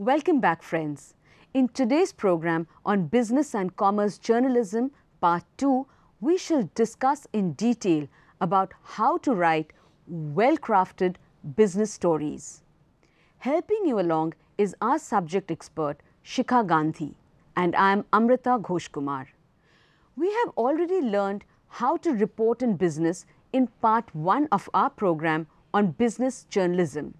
Welcome back, friends. In today's program on Business and Commerce Journalism, Part 2, we shall discuss in detail about how to write well-crafted business stories. Helping you along is our subject expert, Shikha Gandhi, and I am Amrita Ghoshkumar. We have already learned how to report in business in Part 1 of our program on business journalism.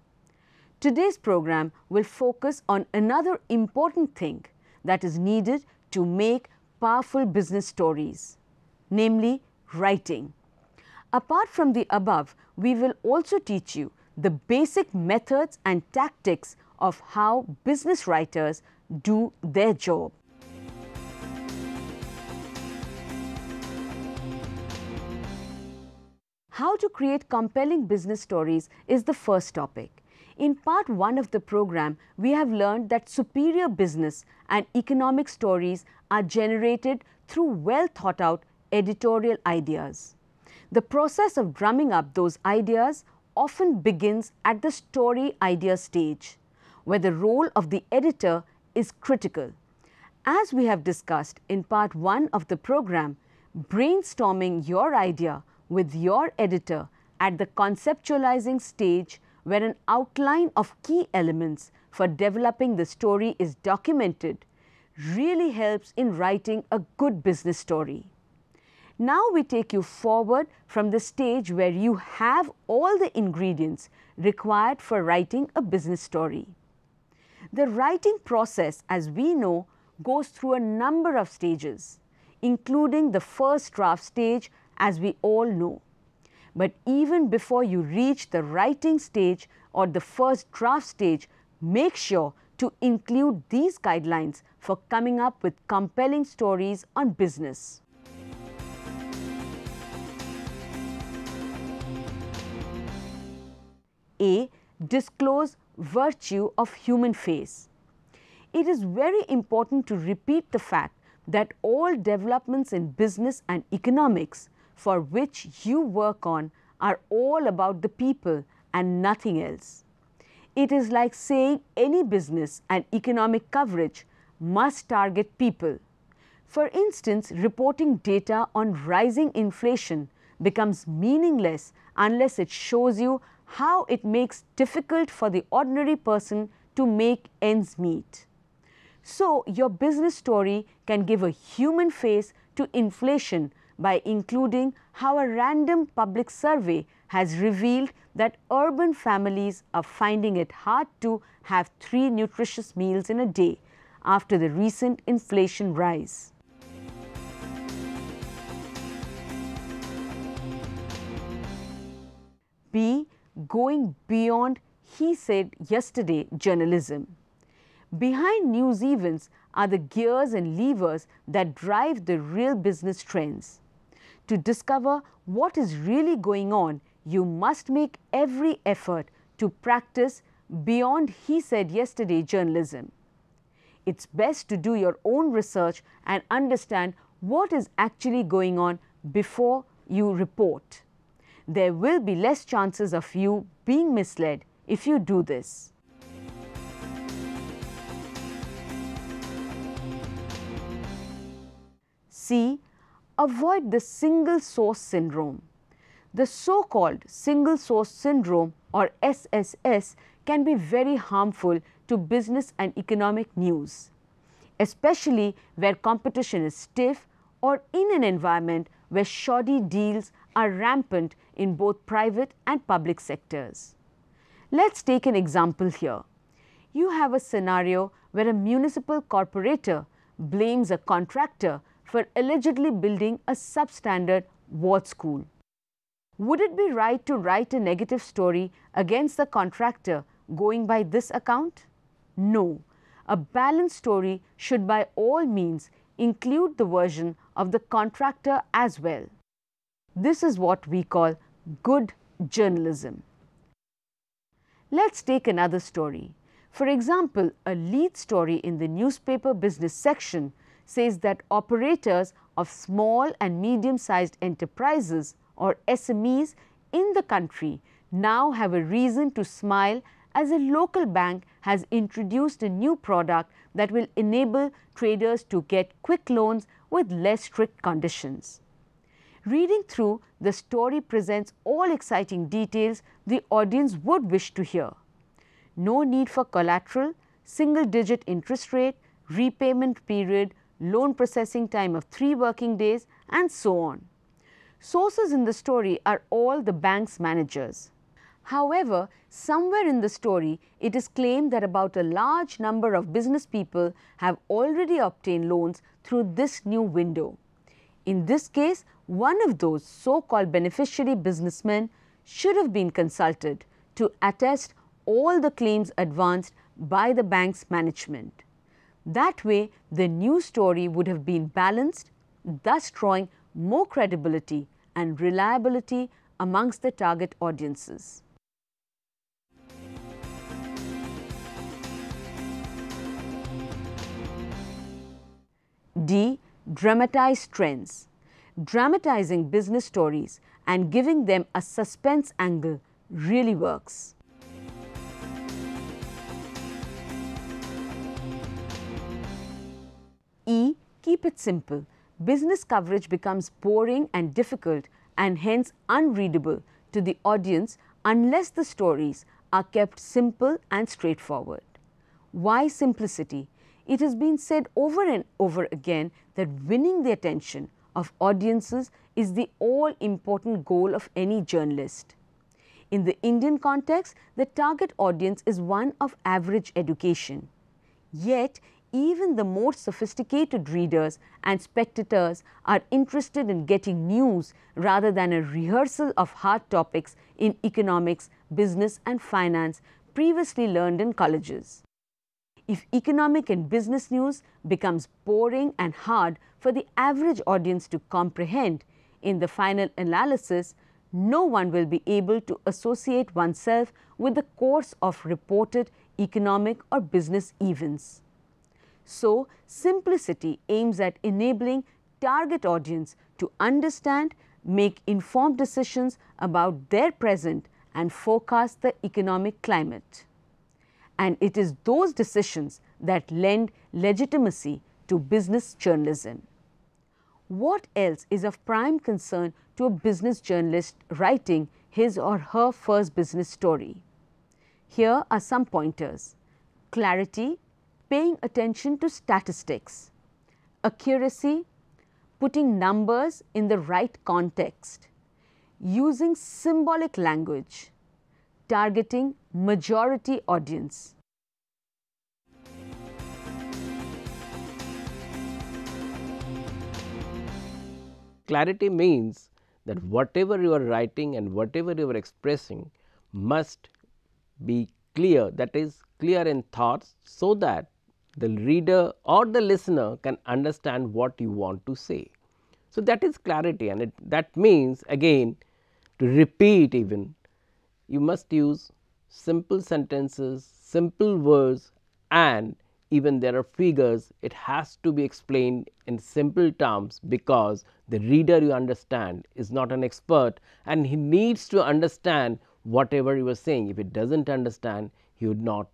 Today's program will focus on another important thing that is needed to make powerful business stories, namely writing. Apart from the above, we will also teach you the basic methods and tactics of how business writers do their job. How to create compelling business stories is the first topic. In Part 1 of the program, we have learned that superior business and economic stories are generated through well thought out editorial ideas. The process of drumming up those ideas often begins at the story idea stage, where the role of the editor is critical. As we have discussed in Part 1 of the program, brainstorming your idea with your editor at the conceptualizing stage, where an outline of key elements for developing the story is documented, really helps in writing a good business story. Now we take you forward from the stage where you have all the ingredients required for writing a business story. The writing process, as we know, goes through a number of stages, including the first draft stage, as we all know. But even before you reach the writing stage or the first draft stage, make sure to include these guidelines for coming up with compelling stories on business. A. Disclose virtue of human face. It is very important to repeat the fact that all developments in business and economics for which you work on are all about the people and nothing else. It is like saying any business and economic coverage must target people. For instance, reporting data on rising inflation becomes meaningless unless it shows you how it makes difficult for the ordinary person to make ends meet. So, your business story can give a human face to inflation by including how a random public survey has revealed that urban families are finding it hard to have 3 nutritious meals in a day after the recent inflation rise. B. Going beyond he said yesterday journalism. Behind news events are the gears and levers that drive the real business trends. To discover what is really going on, you must make every effort to practice beyond he said yesterday journalism. It's best to do your own research and understand what is actually going on before you report. There will be less chances of you being misled if you do this. C. Avoid the single source syndrome. The so-called single source syndrome, or SSS, can be very harmful to business and economic news, especially where competition is stiff or in an environment where shoddy deals are rampant in both private and public sectors. Let's take an example here. You have a scenario where a municipal corporator blames a contractor for allegedly building a substandard ward school. Would it be right to write a negative story against the contractor going by this account? No. A balanced story should by all means include the version of the contractor as well. This is what we call good journalism. Let's take another story. For example, a lead story in the newspaper business section says that operators of small and medium-sized enterprises, or SMEs, in the country now have a reason to smile as a local bank has introduced a new product that will enable traders to get quick loans with less strict conditions. Reading through, the story presents all exciting details the audience would wish to hear. No need for collateral, single-digit interest rate, repayment period, loan processing time of 3 working days, and so on. Sources in the story are all the bank's managers. However, somewhere in the story, it is claimed that about a large number of business people have already obtained loans through this new window. In this case, one of those so-called beneficiary businessmen should have been consulted to attest all the claims advanced by the bank's management. That way, the new story would have been balanced, thus drawing more credibility and reliability amongst the target audiences. D. Dramatize trends. Dramatizing business stories and giving them a suspense angle really works. E. Keep it simple. Business coverage becomes boring and difficult and hence unreadable to the audience unless the stories are kept simple and straightforward. Why simplicity? It has been said over and over again that winning the attention of audiences is the all-important goal of any journalist. In the Indian context, the target audience is one of average education. Yet, even the more sophisticated readers and spectators are interested in getting news rather than a rehearsal of hard topics in economics, business and finance previously learned in colleges. If economic and business news becomes boring and hard for the average audience to comprehend, in the final analysis, no one will be able to associate oneself with the course of reported economic or business events. So, simplicity aims at enabling target audience to understand, make informed decisions about their present and forecast the economic climate. And it is those decisions that lend legitimacy to business journalism. What else is of prime concern to a business journalist writing his or her first business story? Here are some pointers. Clarity, paying attention to statistics. Accuracy, putting numbers in the right context. Using symbolic language. Targeting majority audience. Clarity means that whatever you are writing and whatever you are expressing must be clear, that is clear in thoughts, so that the reader or the listener can understand what you want to say. So, that is clarity, and that means again, to repeat, even you must use simple sentences, simple words, and even there are figures. It has to be explained in simple terms, because the reader, you understand, is not an expert and he needs to understand whatever you are saying. If he does not understand, he would not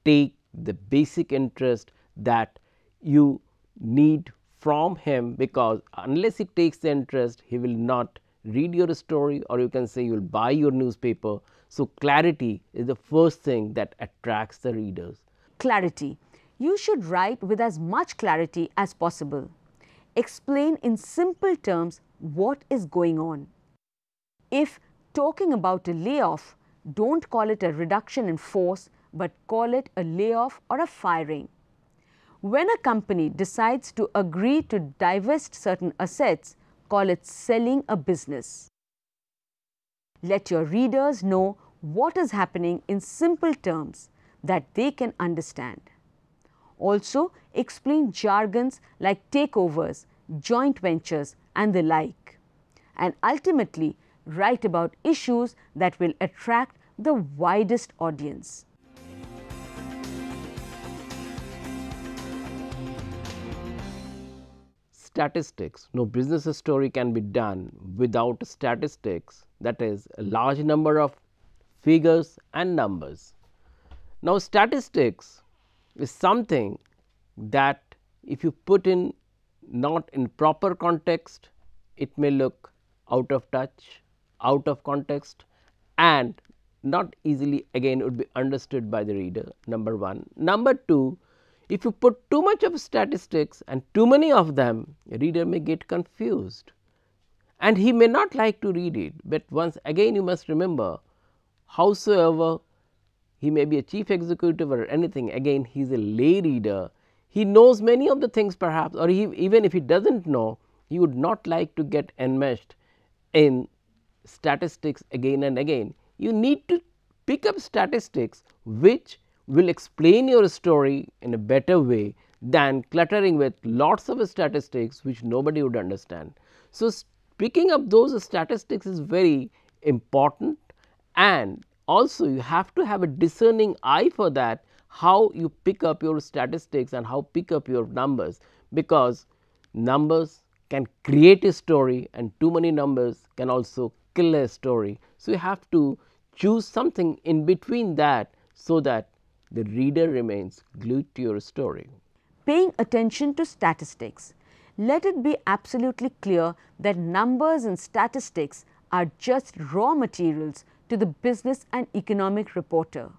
take the basic interest that you need from him, because unless he takes the interest, he will not read your story, or you can say you will buy your newspaper. So, clarity is the first thing that attracts the readers. Clarity. You should write with as much clarity as possible. Explain in simple terms what is going on. If talking about a layoff, don't call it a reduction in force, but call it a layoff or a firing. When a company decides to agree to divest certain assets, call it selling a business. Let your readers know what is happening in simple terms that they can understand. Also, explain jargons like takeovers, joint ventures and the like. And ultimately, write about issues that will attract the widest audience. Statistics. No business story can be done without statistics, that is a large number of figures and numbers. Now, statistics is something that if you put in not in proper context, it may look out of touch, out of context, and not easily again would be understood by the reader, number 1. Number 2, if you put too much of statistics and too many of them, a reader may get confused and he may not like to read it, but once again you must remember, howsoever he may be a chief executive or anything, again he is a lay reader, he knows many of the things perhaps, or even if he does not know, he would not like to get enmeshed in statistics again and again. You need to pick up statistics which will explain your story in a better way than cluttering with lots of statistics which nobody would understand. So, picking up those statistics is very important, and also you have to have a discerning eye for that, how you pick up your statistics and how pick up your numbers, because numbers can create a story and too many numbers can also kill a story. So, you have to choose something in between that, so that the reader remains glued to your story. Paying attention to statistics. Let it be absolutely clear that numbers and statistics are just raw materials to the business and economic reporter.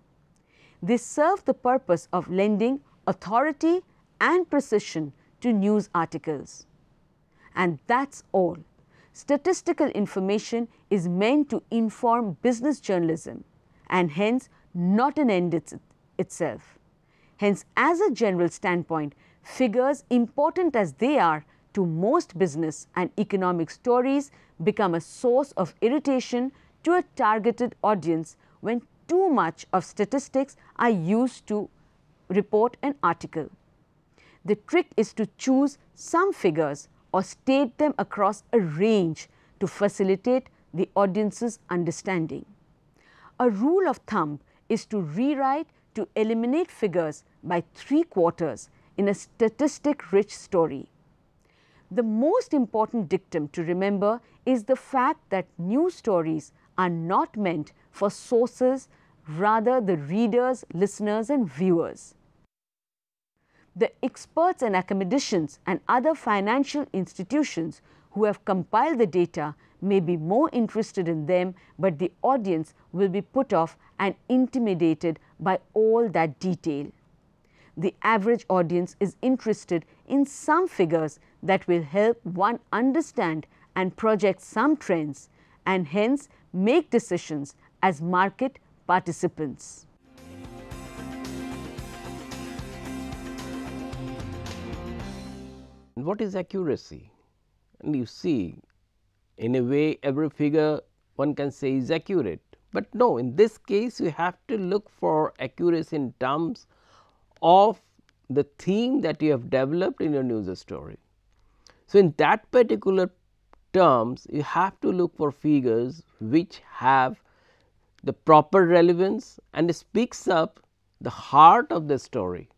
They serve the purpose of lending authority and precision to news articles. And that's all. Statistical information is meant to inform business journalism and hence not an end itself. Hence, as a general standpoint, figures, important as they are to most business and economic stories, become a source of irritation to a targeted audience when too much of statistics are used to report an article. The trick is to choose some figures or state them across a range to facilitate the audience's understanding. A rule of thumb is to rewrite to eliminate figures by 3/4 in a statistic-rich story. The most important dictum to remember is the fact that news stories are not meant for sources, rather the readers, listeners and viewers. The experts and academicians and other financial institutions who have compiled the data may be more interested in them, but the audience will be put off and intimidated by all that detail. The average audience is interested in some figures that will help one understand and project some trends, and hence make decisions as market participants. What is accuracy? And you see, in a way every figure one can say is accurate, but no, in this case you have to look for accuracy in terms of the theme that you have developed in your news story. So, in that particular terms you have to look for figures which have the proper relevance and speaks up the heart of the story.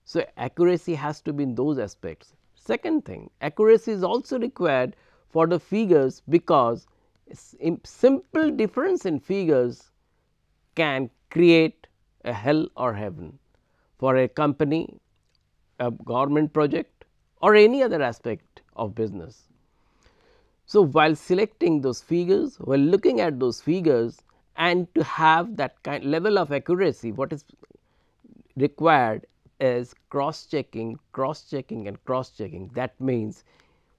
So, accuracy has to be in those aspects. Second thing, accuracy is also required for the figures, because simple difference in figures can create a hell or heaven for a company, a government project or any other aspect of business. So, while selecting those figures, while looking at those figures, and to have that kind level of accuracy, what is required is cross checking and cross checking. That means,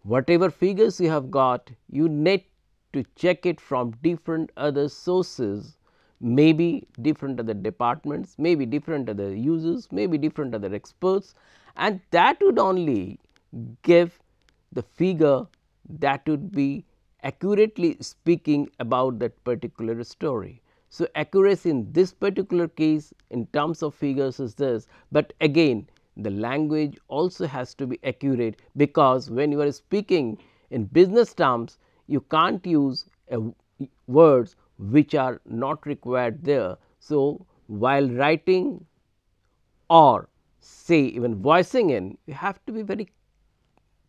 whatever figures you have got, you need to check it from different other sources, maybe different other departments, maybe different other users, maybe different other experts, and that would only give the figure that would be accurately speaking about that particular story. So, accuracy in this particular case in terms of figures is this, but again the language also has to be accurate, because when you are speaking in business terms, you can't use words which are not required there. So, while writing or say even voicing in, you have to be very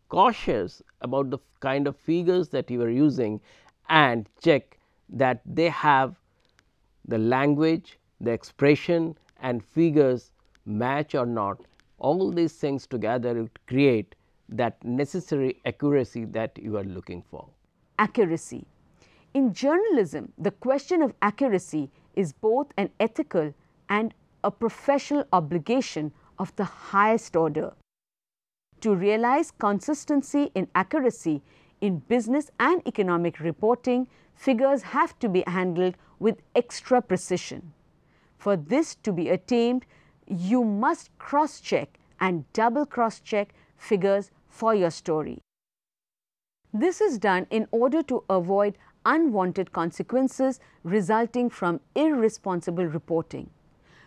cautious about the kind of figures that you are using and check that they have the language, the expression and figures match or not, all these things together will create that necessary accuracy that you are looking for. Accuracy. In journalism, the question of accuracy is both an ethical and a professional obligation of the highest order. To realize consistency in accuracy in business and economic reporting, figures have to be handled with extra precision. For this to be attained, you must cross-check and double cross-check figures for your story. This is done in order to avoid unwanted consequences resulting from irresponsible reporting.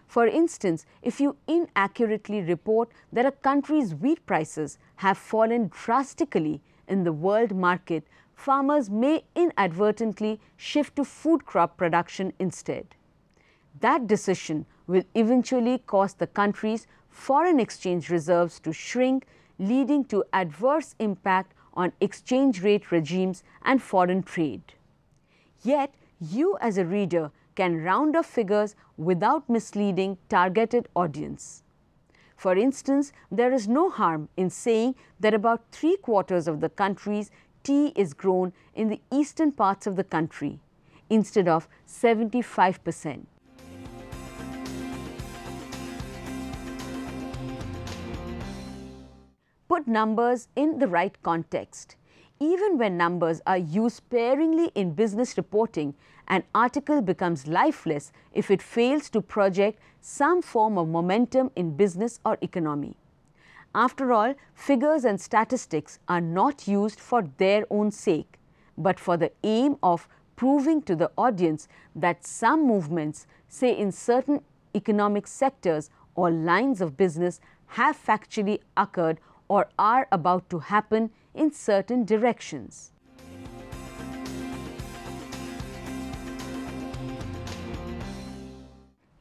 For instance, if you inaccurately report that a country's wheat prices have fallen drastically in the world market, farmers may inadvertently shift to food crop production instead. That decision will eventually cause the country's foreign exchange reserves to shrink, leading to adverse impact on exchange rate regimes and foreign trade. Yet, you as a reader can round off figures without misleading targeted audience. For instance, there is no harm in saying that about 3/4 of the country's tea is grown in the eastern parts of the country, instead of 75%. Put numbers in the right context. Even when numbers are used sparingly in business reporting, an article becomes lifeless if it fails to project some form of momentum in business or economy. After all, figures and statistics are not used for their own sake, but for the aim of proving to the audience that some movements, say in certain economic sectors or lines of business, have factually occurred or are about to happen in certain directions.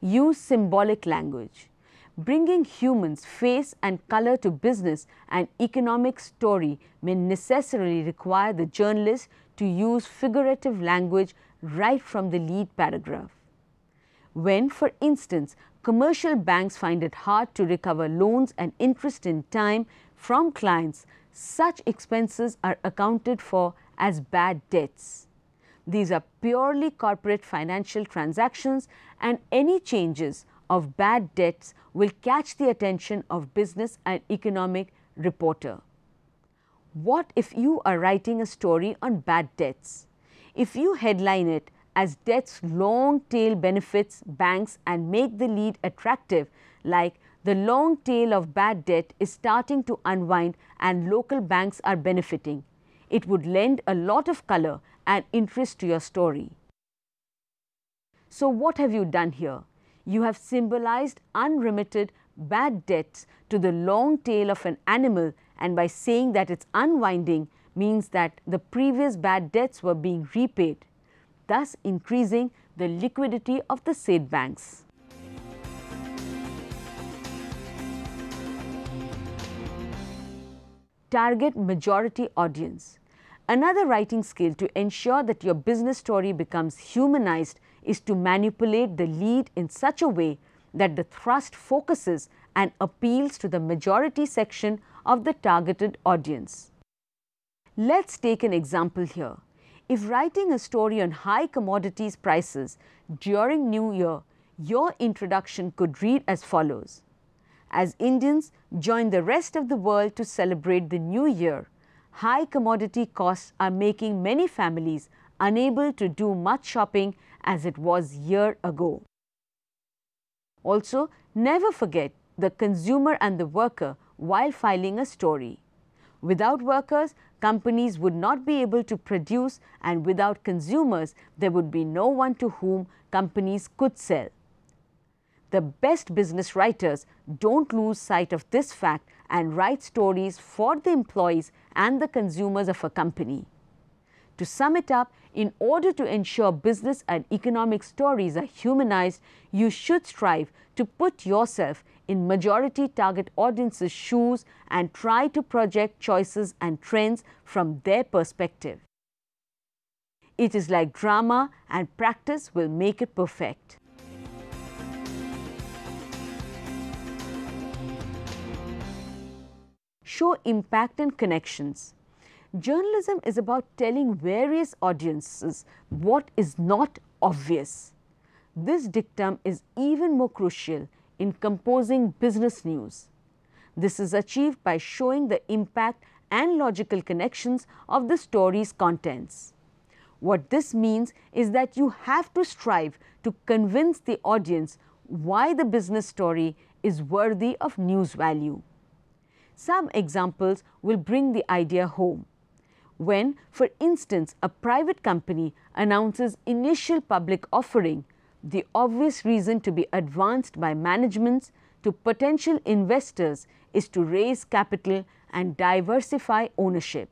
Use symbolic language. Bringing humans face and color to business and economic story may necessarily require the journalist to use figurative language right from the lead paragraph. When, for instance, commercial banks find it hard to recover loans and interest in time from clients, such expenses are accounted for as bad debts. These are purely corporate financial transactions, and any changes of bad debts will catch the attention of business and economic reporter. What if you are writing a story on bad debts? If you headline it as debt's long tail benefits banks and make the lead attractive, like the long tail of bad debt is starting to unwind and local banks are benefiting, it would lend a lot of color and interest to your story. So what have you done here? You have symbolized unremitted bad debts to the long tail of an animal, and by saying that it's unwinding means that the previous bad debts were being repaid, thus increasing the liquidity of the said banks. Target majority audience. Another writing skill to ensure that your business story becomes humanized is to manipulate the lead in such a way that the thrust focuses and appeals to the majority section of the targeted audience. Let's take an example here. If writing a story on high commodities prices during New Year, your introduction could read as follows. As Indians join the rest of the world to celebrate the New Year, high commodity costs are making many families unable to do much shopping as it was a year ago. Also, never forget the consumer and the worker while filing a story. Without workers, companies would not be able to produce, and without consumers, there would be no one to whom companies could sell. The best business writers don't lose sight of this fact and write stories for the employees and the consumers of a company. To sum it up, in order to ensure business and economic stories are humanized, you should strive to put yourself in majority target audience's shoes and try to project choices and trends from their perspective. It is like drama, and practice will make it perfect. show impact and connections. Journalism is about telling various audiences what is not obvious. This dictum is even more crucial in composing business news. This is achieved by showing the impact and logical connections of the story's contents. What this means is that you have to strive to convince the audience why the business story is worthy of news value. Some examples will bring the idea home. When, for instance, a private company announces initial public offering, the obvious reason to be advanced by managements to potential investors is to raise capital and diversify ownership.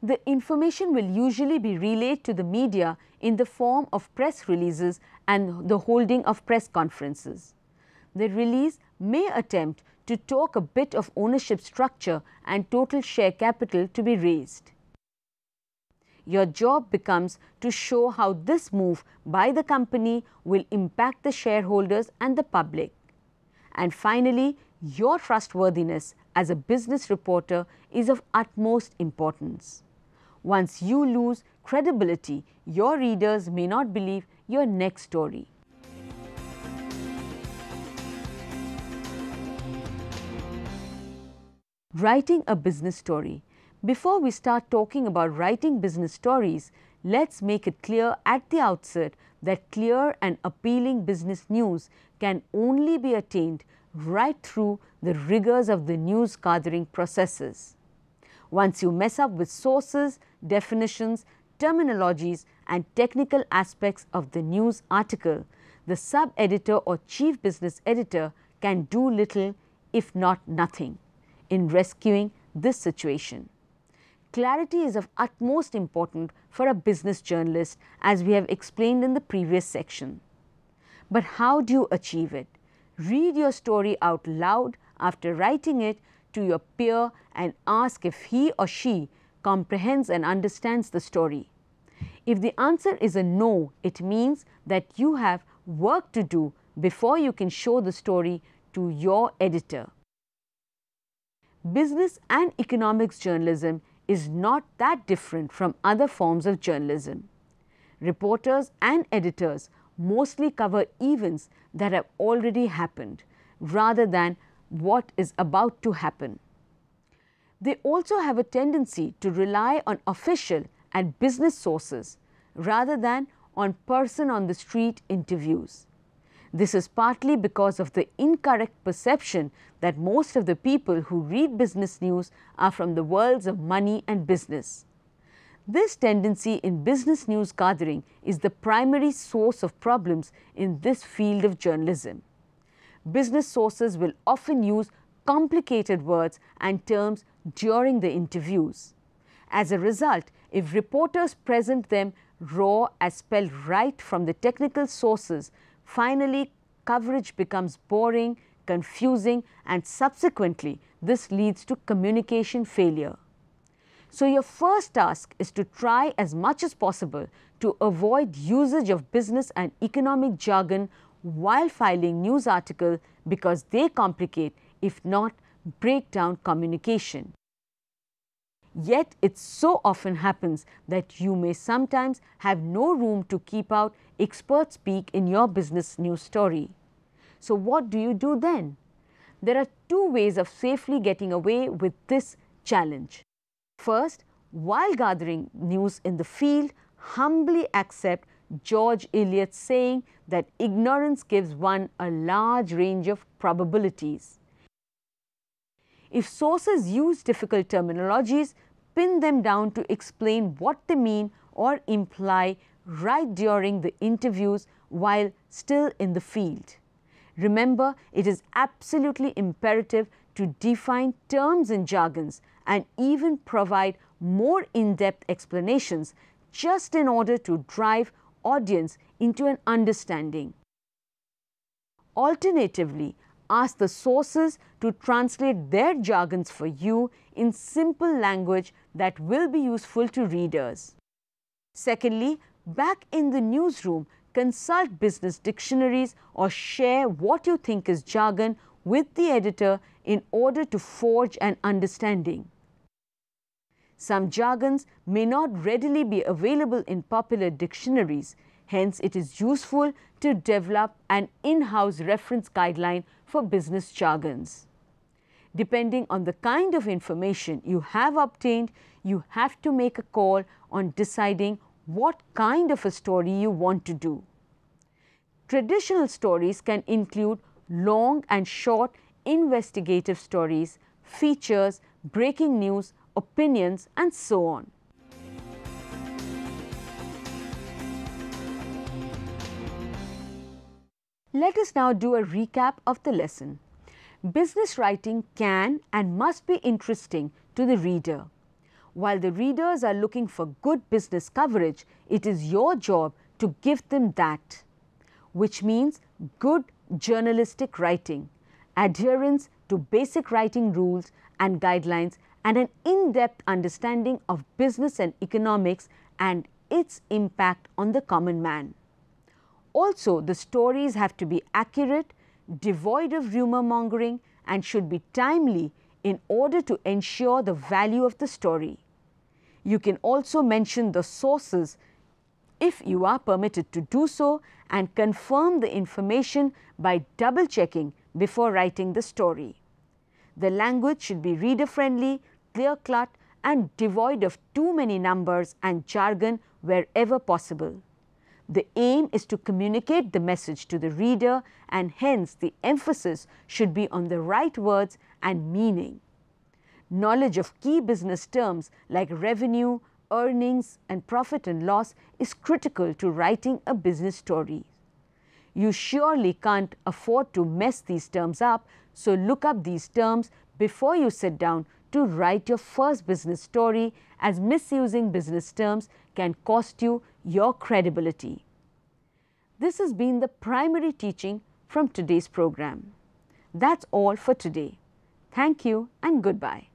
The information will usually be relayed to the media in the form of press releases and the holding of press conferences. The release may attempt to talk a bit of ownership structure and total share capital to be raised. Your job becomes to show how this move by the company will impact the shareholders and the public. And finally, your trustworthiness as a business reporter is of utmost importance. Once you lose credibility, your readers may not believe your next story. Writing a business story. Before we start talking about writing business stories, let's make it clear at the outset that clear and appealing business news can only be attained right through the rigors of the news gathering processes. Once you mess up with sources, definitions, terminologies, and technical aspects of the news article, the sub-editor or chief business editor can do little, if not nothing, in rescuing this situation. Clarity is of utmost importance for a business journalist, as we have explained in the previous section. But how do you achieve it? Read your story out loud after writing it to your peer and ask if he or she comprehends and understands the story. If the answer is a no, it means that you have work to do before you can show the story to your editor. Business and economics journalism is not that different from other forms of journalism. Reporters and editors mostly cover events that have already happened rather than what is about to happen. They also have a tendency to rely on official and business sources rather than on person on the street interviews. This is partly because of the incorrect perception that most of the people who read business news are from the worlds of money and business. This tendency in business news gathering is the primary source of problems in this field of journalism. Business sources will often use complicated words and terms during the interviews. As a result, if reporters present them raw as spelled right from the technical sources, finally coverage becomes boring, confusing, and subsequently this leads to communication failure. So your first task is to try as much as possible to avoid usage of business and economic jargon while filing news articles, because they complicate, if not break down, communication. Yet it so often happens that you may sometimes have no room to keep out expert speak in your business news story. So what do you do then? There are two ways of safely getting away with this challenge. First, while gathering news in the field, humbly accept George Eliot's saying that ignorance gives one a large range of probabilities. If sources use difficult terminologies, pin them down to explain what they mean or imply right during the interviews while still in the field. Remember, it is absolutely imperative to define terms and jargons and even provide more in-depth explanations just in order to drive audience into an understanding. Alternatively, ask the sources to translate their jargons for you in simple language that will be useful to readers. Secondly, back in the newsroom, consult business dictionaries or share what you think is jargon with the editor in order to forge an understanding. Some jargons may not readily be available in popular dictionaries, hence it is useful to develop an in-house reference guideline for business jargons. Depending on the kind of information you have obtained, you have to make a call on deciding what kind of a story you want to do. Traditional stories can include long and short investigative stories, features, breaking news, opinions, and so on. Let us now do a recap of the lesson. Business writing can and must be interesting to the reader. While the readers are looking for good business coverage, it is your job to give them that, which means good journalistic writing, adherence to basic writing rules and guidelines, and an in-depth understanding of business and economics and its impact on the common man. Also, the stories have to be accurate, devoid of rumor mongering, and should be timely in order to ensure the value of the story. You can also mention the sources if you are permitted to do so, and confirm the information by double checking before writing the story. The language should be reader friendly, clear cut, and devoid of too many numbers and jargon wherever possible. The aim is to communicate the message to the reader, and hence the emphasis should be on the right words and meaning. Knowledge of key business terms like revenue, earnings, and profit and loss is critical to writing a business story. You surely can't afford to mess these terms up, so look up these terms before you sit down to write your first business story, as misusing business terms can cost you your credibility. This has been the primary teaching from today's program. That's all for today. Thank you and goodbye.